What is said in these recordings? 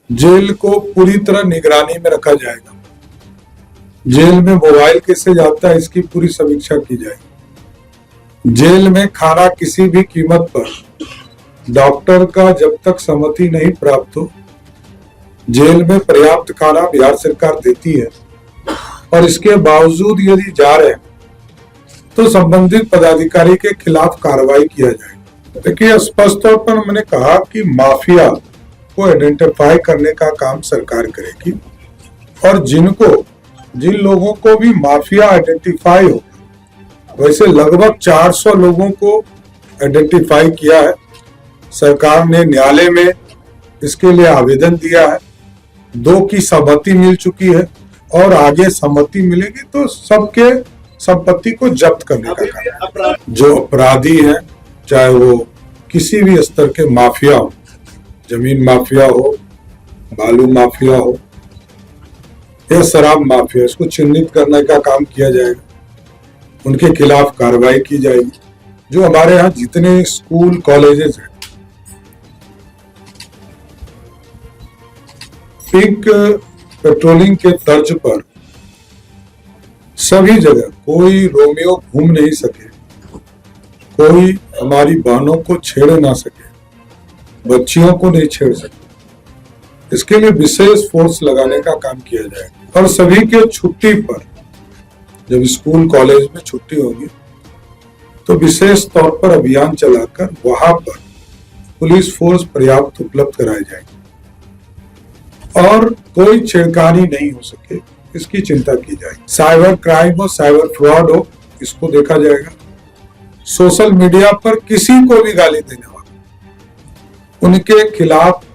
Jail को पूरी तरह निगरानी में रखा जाएगा। जेल में मोबाइल कैसे जाता है इसकी पूरी समीक्षा की जाएगी। जेल में खाना किसी भी कीमत पर डॉक्टर का जब तक सहमति नहीं प्राप्त हो, जेल में पर्याप्त खाना बिहार सरकार देती है और इसके बावजूद यदि जा रहे हैं तो संबंधित पदाधिकारी के खिलाफ कार्रवाई किया जाएगा। देखिए, स्पष्ट तौर पर मैंने कहा कि माफिया को आइडेंटिफाई करने का काम सरकार करेगी और जिन लोगों को भी माफिया आइडेंटिफाई हो, वैसे लगभग 400 लोगों को आइडेंटिफाई किया है। सरकार ने न्यायालय में इसके लिए आवेदन दिया है, 2 की सहमति मिल चुकी है और आगे सहमति मिलेगी तो सबके संपत्ति को जब्त करने का काम। जो अपराधी हैं, चाहे वो किसी भी स्तर के माफिया हो, जमीन माफिया हो, बालू माफिया हो या शराब माफिया, इसको चिन्हित करने का काम किया जाएगा। उनके खिलाफ कार्रवाई की जाएगी। जो हमारे यहाँ जितने स्कूल कॉलेजेस हैं, पिंक पेट्रोलिंग के तर्ज पर सभी जगह कोई रोमियो घूम नहीं सके, कोई हमारी बहनों को छेड़ ना सके, बच्चियों को नहीं छेड़ सके, इसके लिए विशेष फोर्स लगाने का काम किया जाएगा। और सभी के छुट्टी पर, जब स्कूल कॉलेज में छुट्टी होगी तो विशेष तौर पर अभियान चलाकर वहां पर पुलिस फोर्स पर्याप्त उपलब्ध कराई जाएगी और कोई छेड़खानी नहीं हो सके, इसकी चिंता की जाएगी। साइबर क्राइम हो, साइबर फ्रॉड हो, इसको देखा जाएगा। सोशल मीडिया पर किसी को भी गाली देने वाला, उनके खिलाफ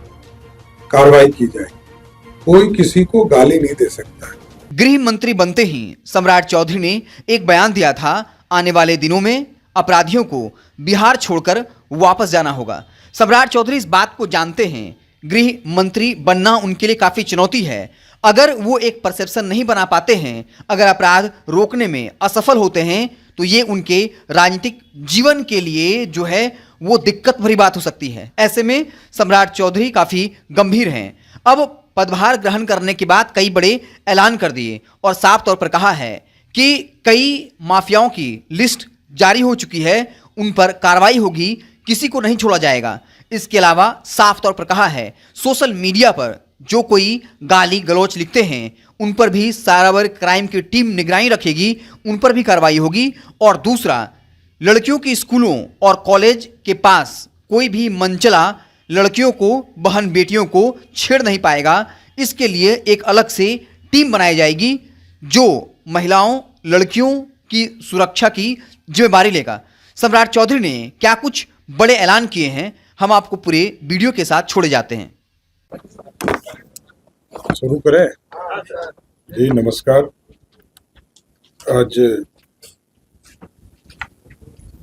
कार्रवाई की जाएगी। कोई किसी को गाली नहीं दे सकता है। गृह मंत्री बनते ही सम्राट चौधरी ने एक बयान दिया था, आने वाले दिनों में अपराधियों को बिहार छोड़कर वापस जाना होगा। सम्राट चौधरी इस बात को जानते हैं, गृह मंत्री बनना उनके लिए काफी चुनौती है। अगर वो एक परसेप्शन नहीं बना पाते हैं, अगर अपराध रोकने में असफल होते हैं, तो ये उनके राजनीतिक जीवन के लिए जो है वो दिक्कत भरी बात हो सकती है। ऐसे में सम्राट चौधरी काफी गंभीर हैं। अब पदभार ग्रहण करने के बाद कई बड़े ऐलान कर दिए और साफ तौर पर कहा है कि कई माफियाओं की लिस्ट जारी हो चुकी है, उन पर कार्रवाई होगी, किसी को नहीं छोड़ा जाएगा। इसके अलावा साफ तौर पर कहा है, सोशल मीडिया पर जो कोई गाली गलौच लिखते हैं उन पर भी साइबर क्राइम की टीम निगरानी रखेगी, उन पर भी कार्रवाई होगी। और दूसरा, लड़कियों के स्कूलों और कॉलेज के पास कोई भी मनचला लड़कियों को, बहन बेटियों को छेड़ नहीं पाएगा। इसके लिए एक अलग से टीम बनाई जाएगी जो महिलाओं, लड़कियों की सुरक्षा की जिम्मेदारी लेगा। सम्राट चौधरी ने क्या कुछ बड़े ऐलान किए हैं, हम आपको पूरे वीडियो के साथ छोड़े जाते हैं। शुरू करें जी। नमस्कार। आज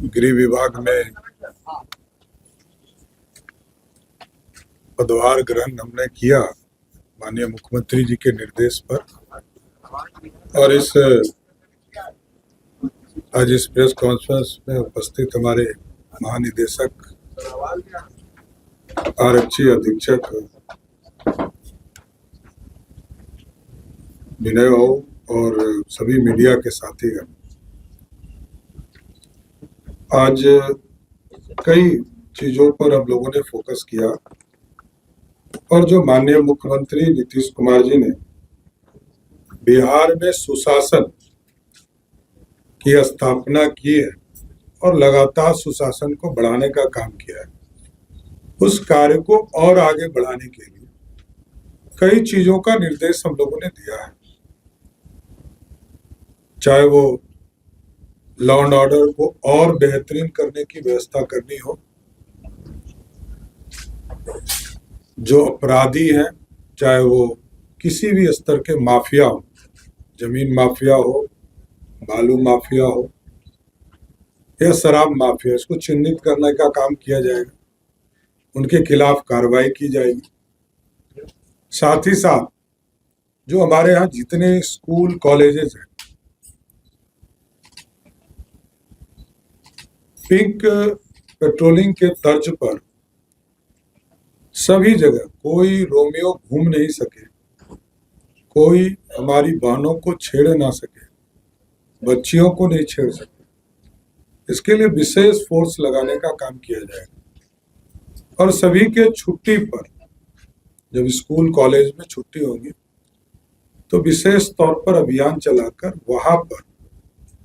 गृह विभाग में पदभार ग्रहण हमने किया माननीय मुख्यमंत्री जी के निर्देश पर, और आज इस प्रेस कॉन्फ्रेंस में उपस्थित हमारे महानिदेशक, आरक्षी अधीक्षक विनय हो और सभी मीडिया के साथीगण, आज कई चीजों पर हम लोगों ने फोकस किया और जो माननीय मुख्यमंत्री नीतीश कुमार जी ने बिहार में सुशासन की स्थापना की है और लगातार सुशासन को बढ़ाने का काम किया है, उस कार्य को और आगे बढ़ाने के लिए कई चीजों का निर्देश हम लोगों ने दिया है। चाहे वो लॉ एंड ऑर्डर को और बेहतरीन करने की व्यवस्था करनी हो, जो अपराधी हैं, चाहे वो किसी भी स्तर के माफिया हो, जमीन माफिया हो, बालू माफिया हो या शराब माफिया, इसको चिन्हित करने का काम किया जाएगा। उनके खिलाफ कार्रवाई की जाएगी। साथ ही साथ जो हमारे यहाँ जितने स्कूल कॉलेजेस हैं, पिंक पेट्रोलिंग के तर्ज पर सभी जगह कोई रोमियो घूम नहीं सके, कोई हमारी बहनों को छेड़ ना सके, बच्चियों को नहीं छेड़ सके। इसके लिए विशेष फोर्स लगाने का काम किया जाएगा। और सभी के छुट्टी पर, जब स्कूल कॉलेज में छुट्टी होगी तो विशेष तौर पर अभियान चलाकर वहां पर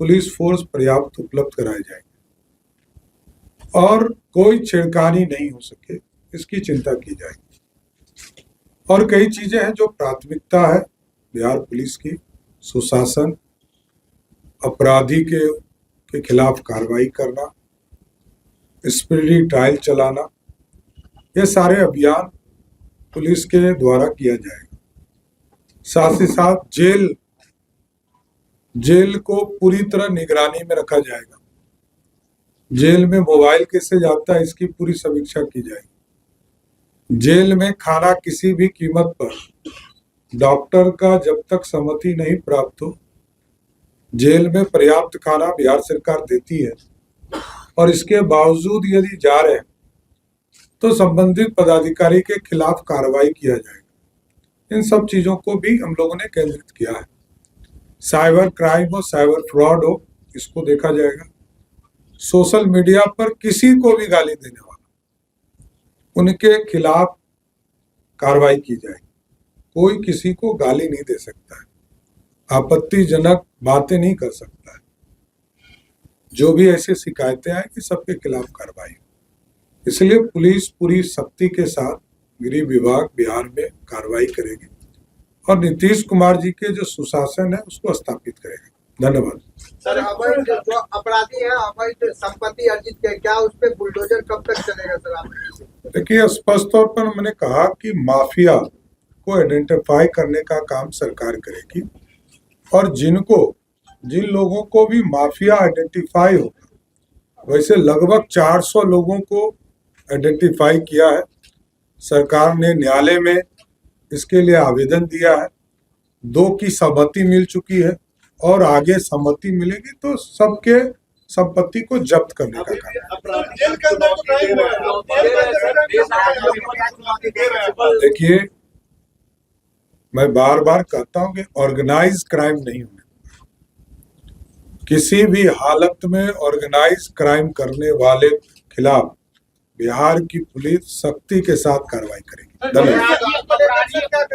पुलिस फोर्स पर्याप्त उपलब्ध कराई जाएगी और कोई छेड़खानी नहीं हो सके, इसकी चिंता की जाएगी। और कई चीजें हैं जो प्राथमिकता है बिहार पुलिस की, सुशासन, अपराधी के खिलाफ कार्रवाई करना, स्पीडी ट्रायल चलाना, ये सारे अभियान पुलिस के द्वारा किया जाएगा। साथ ही साथ जेल को पूरी तरह निगरानी में रखा जाएगा। जेल में मोबाइल कैसे जाता है, इसकी पूरी समीक्षा की जाएगी। जेल में खाना किसी भी कीमत पर डॉक्टर का जब तक सहमति नहीं प्राप्त हो, जेल में पर्याप्त खाना बिहार सरकार देती है और इसके बावजूद यदि जा रहे हैं तो संबंधित पदाधिकारी के खिलाफ कार्रवाई किया जाएगा। इन सब चीजों को भी हम लोगों ने केंद्रित किया है। साइबर क्राइम हो, साइबर फ्रॉड हो, इसको देखा जाएगा। सोशल मीडिया पर किसी को भी गाली देने वाला, उनके खिलाफ कार्रवाई की जाएगी। कोई किसी को गाली नहीं दे सकता है, आपत्तिजनक बातें नहीं कर सकता है। जो भी ऐसी शिकायतें आएगी सबके खिलाफ कार्रवाई। इसलिए पुलिस पूरी सख्ती के साथ गृह विभाग बिहार में कार्रवाई करेगी और नीतीश कुमार जी के जो सुशासन है उसको स्थापित करेगा। धन्यवाद। सर, अवैध जो अपराधी है, अवैध संपत्ति अर्जित है, क्या उस पे बुलडोजर कब तक चलेगा सर? आप देखिए, स्पष्ट तौर पर मैंने कहा कि माफिया को आइडेंटिफाई करने का काम सरकार करेगी और जिन लोगों को भी माफिया आइडेंटिफाई होगा, वैसे लगभग 400 लोगों को आइडेंटिफाई किया है। सरकार ने न्यायालय में इसके लिए आवेदन दिया है, 2 की सहमति मिल चुकी है और आगे सहमति मिलेगी तो सबके संपत्ति को जब्त करने का काम। देखिए, मैं बार बार कहता हूं कि ऑर्गेनाइज क्राइम नहीं होने, किसी भी हालत में ऑर्गेनाइज क्राइम करने वाले खिलाफ बिहार की पुलिस सख्ती के साथ कार्रवाई करेगी। धन्यवाद।